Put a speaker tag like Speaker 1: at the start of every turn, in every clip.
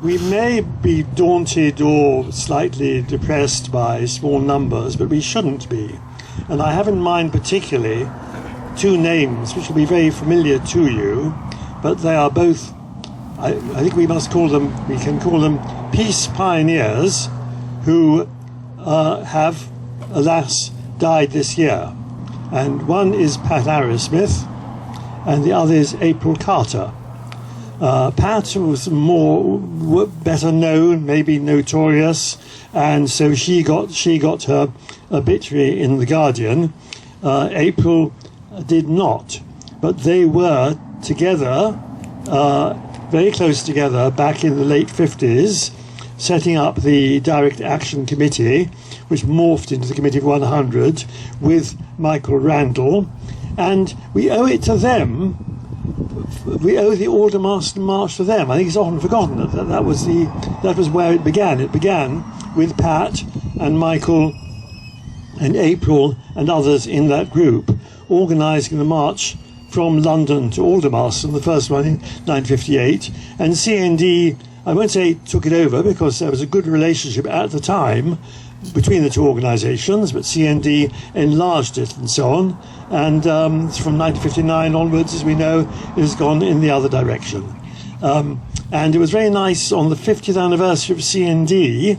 Speaker 1: We may be daunted or slightly depressed by small numbers, but we shouldn't be. And I have in mind particularly two names which will be very familiar to you, but they are both, I think we can call them peace pioneers who have, alas, died this year. And one is Pat Arrowsmith, and the other is April Carter. Pat was better known, maybe notorious, and so she got her obituary in The Guardian. April did not, but they were together, very close together, back in the late 50s, setting up the Direct Action Committee, which morphed into the Committee of 100 with Michael Randall, and we owe it to them. We owe the Aldermaston March to them. I think it's often forgotten that was where it began. It began with Pat and Michael and April and others in that group organising the march from London to Aldermaston, the first one in 1958. And CND, I won't say took it over because there was a good relationship at the time between the two organisations, but CND enlarged it and so on. And from 1959 onwards, as we know, it has gone in the other direction. And it was very nice on the 50th anniversary of CND,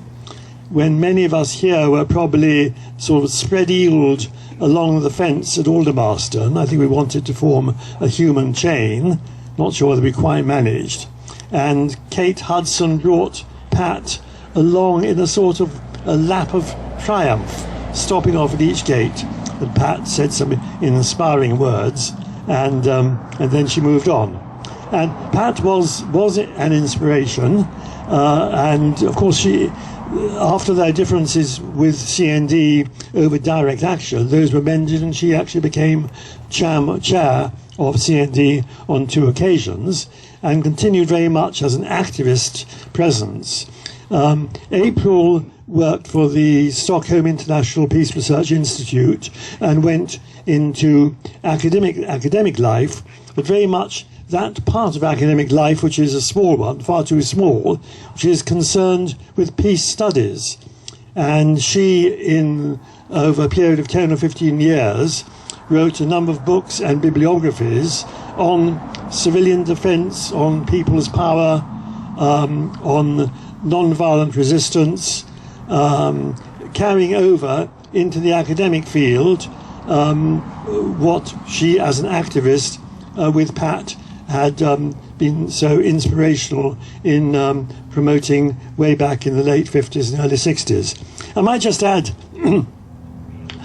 Speaker 1: when many of us here were probably sort of spread-eagled along the fence at Aldermaston. I think we wanted to form a human chain, not sure whether we quite managed. And Kate Hudson brought Pat along in a sort of a lap of triumph, stopping off at each gate. And Pat said some inspiring words, and then she moved on. And Pat was an inspiration, and of course she, after their differences with CND over direct action, those were mended, and she actually became chair of CND on 2 occasions, and continued very much as an activist presence. April worked for the Stockholm International Peace Research Institute and went into academic life, but very much that part of academic life which is a small one, far too small, which is concerned with peace studies. And she, over a period of 10 or 15 years, wrote a number of books and bibliographies on civilian defence, on people's power, on non-violent resistance, carrying over into the academic field what she, as an activist with Pat, had been so inspirational in promoting way back in the late 50s and early 60s. I might just add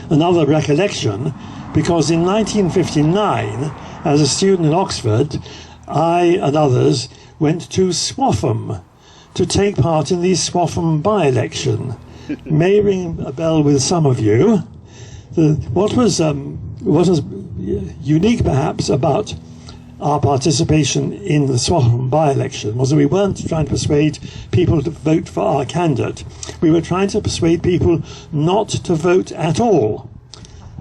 Speaker 1: another recollection, because in 1959, as a student in Oxford, I and others went to Swaffham to take part in the Swaffham by-election. May ring a bell with some of you. What was unique perhaps about our participation in the Swaffham by-election was that we weren't trying to persuade people to vote for our candidate. We were trying to persuade people not to vote at all.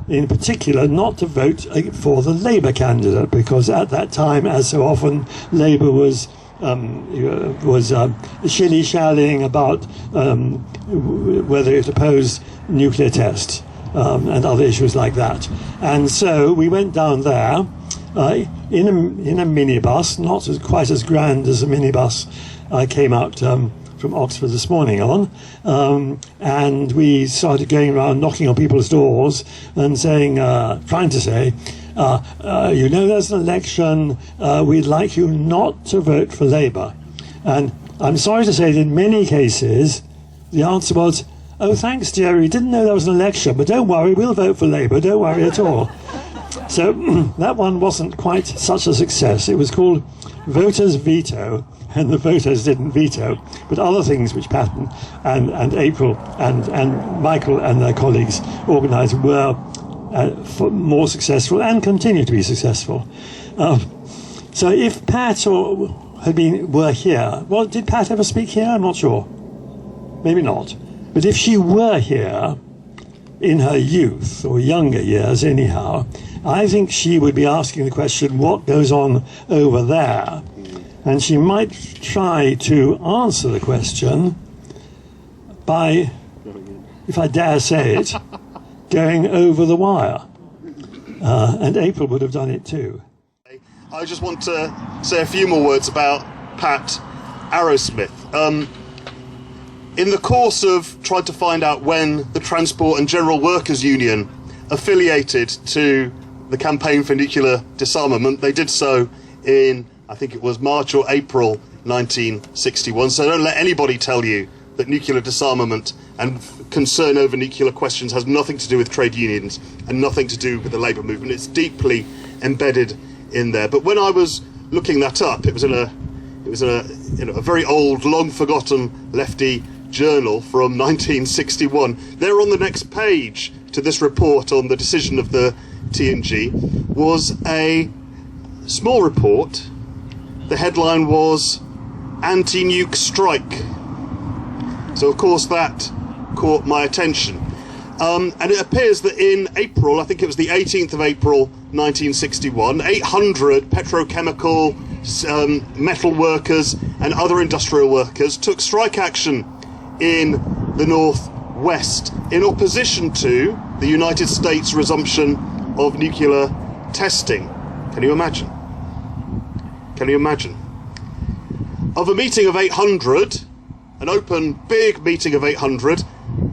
Speaker 1: In particular, not to vote for the Labour candidate, because at that time, as so often, Labour was shilly-shallying about whether it opposed nuclear tests and other issues like that. And so we went down there in a minibus, not quite as grand as a minibus I came out from Oxford this morning on, and we started going around knocking on people's doors and saying, trying to say, you know there's an election, we'd like you not to vote for Labour. And I'm sorry to say that in many cases the answer was, oh thanks dear, we didn't know there was an election, but don't worry, we'll vote for Labour, don't worry at all. So that one wasn't quite such a success. It was called Voters Veto, and the voters didn't veto, but other things which Patton and April and Michael and their colleagues organised were more successful and continue to be successful. So if Pat were here, well, did Pat ever speak here? I'm not sure. Maybe not. But if she were here in her youth, or younger years anyhow, I think she would be asking the question, what goes on over there? and she might try to answer the question by, if I dare say it, going over the wire. And April would have done it too.
Speaker 2: I just want to say a few more words about Pat Arrowsmith. In the course of trying to find out when the Transport and General Workers Union affiliated to the campaign for nuclear disarmament, they did so in, I think it was March or April 1961. So don't let anybody tell you that nuclear disarmament and concern over nuclear questions has nothing to do with trade unions and nothing to do with the labour movement. It's deeply embedded in there. But when I was looking that up, it was in a very old, long forgotten lefty journal from 1961. There on the next page to this report on the decision of the TNG was a small report. The headline was "Anti-Nuke Strike." So of course that caught my attention. And it appears that in April, I think it was the 18th of April 1961, 800 petrochemical, metal workers and other industrial workers took strike action in the Northwest in opposition to the United States resumption of nuclear testing. Can you imagine? Can you imagine? Of a meeting of 800, an open, big meeting of 800,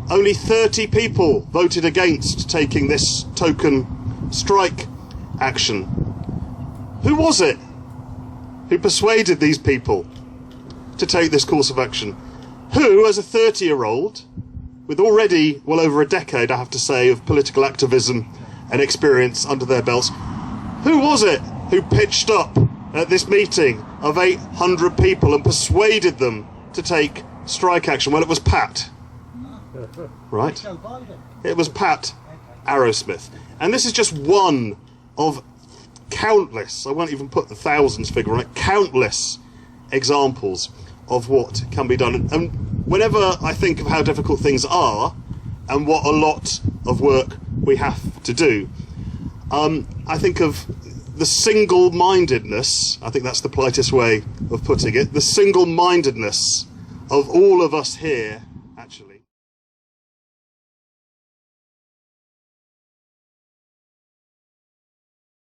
Speaker 2: only 30 people voted against taking this token strike action. Who was it who persuaded these people to take this course of action? Who, as a 30-year-old, with already well over a decade, I have to say, of political activism and experience under their belts, who was it who pitched up at this meeting of 800 people and persuaded them to take strike action? Well, it was Pat. Right? It was Pat Arrowsmith. And this is just one of countless, I won't even put the thousands figure on it, countless examples of what can be done. And whenever I think of how difficult things are and what a lot of work we have to do, I think of the single-mindedness, I think that's the politest way of putting it, the single-mindedness of all of us here